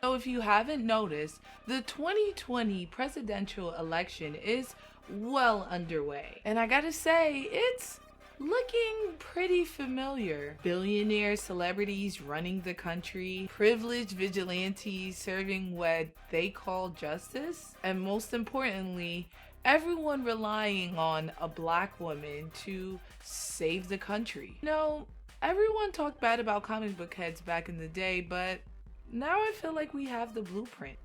So if you haven't noticed, the 2020 presidential election is well underway. And I gotta say, it's looking pretty familiar. Billionaire celebrities running the country, privileged vigilantes serving what they call justice, and most importantly, everyone relying on a black woman to save the country. You know, everyone talked bad about comic book heads back in the day, but now I feel like we have the blueprint.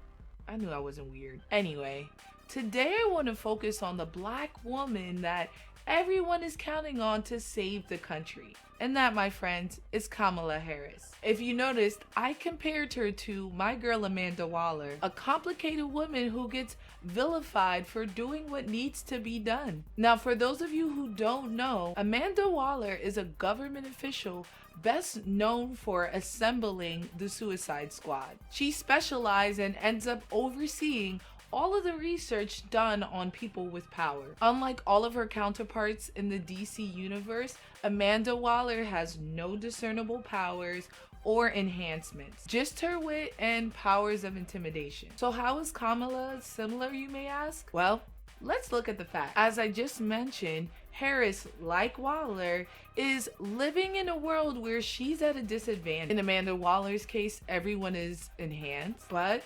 I knew I wasn't weird. Anyway, today I want to focus on the black woman that everyone is counting on to save the country. And that, my friends, is Kamala Harris. If you noticed, I compared her to my girl Amanda Waller, a complicated woman who gets vilified for doing what needs to be done. Now, for those of you who don't know, Amanda Waller is a government official best known for assembling the Suicide Squad. She specializes and ends up overseeing all of the research done on people with power. Unlike all of her counterparts in the DC universe, Amanda Waller has no discernible powers or enhancements, just her wit and powers of intimidation. So how is Kamala similar, you may ask? Well, let's look at the facts. As I just mentioned, Harris, like Waller, is living in a world where she's at a disadvantage. In Amanda Waller's case, everyone is enhanced, but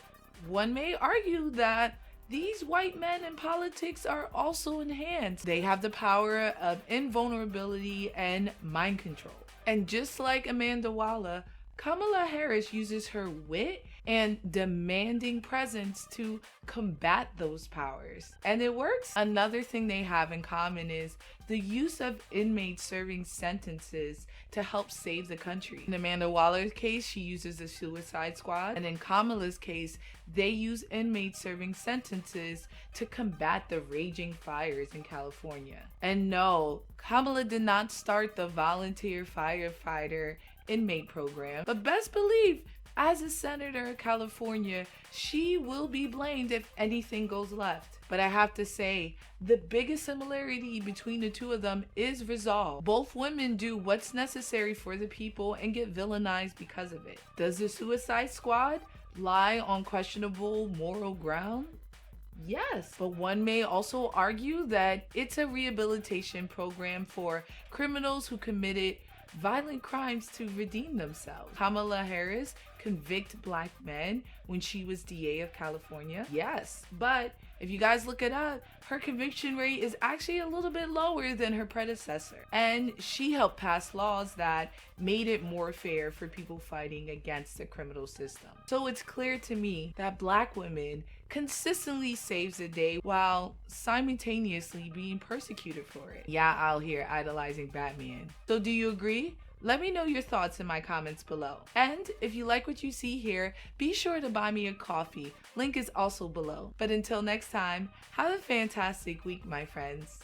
one may argue that these white men in politics are also enhanced. They have the power of invulnerability and mind control. And just like Amanda Waller, Kamala Harris uses her wit and demanding presence to combat those powers. And it works. Another thing they have in common is the use of inmates serving sentences to help save the country. In Amanda Waller's case, she uses the Suicide Squad. And in Kamala's case, they use inmates serving sentences to combat the raging fires in California. And no, Kamala did not start the volunteer firefighter inmate program, but best believe, as a senator of California, she will be blamed if anything goes left. But I have to say, the biggest similarity between the two of them is resolve. Both women do what's necessary for the people and get villainized because of it. Does the Suicide Squad lie on questionable moral ground? Yes, but one may also argue that it's a rehabilitation program for criminals who committed violent crimes to redeem themselves. Kamala Harris convict black men when she was DA of California? Yes, but if you guys look it up, her conviction rate is actually a little bit lower than her predecessor. And she helped pass laws that made it more fair for people fighting against the criminal system. So it's clear to me that black women consistently saves the day while simultaneously being persecuted for it. Yeah, out here idolizing Batman. So do you agree? Let me know your thoughts in my comments below. And if you like what you see here, be sure to buy me a coffee. Link is also below. But until next time, have a fantastic week, my friends.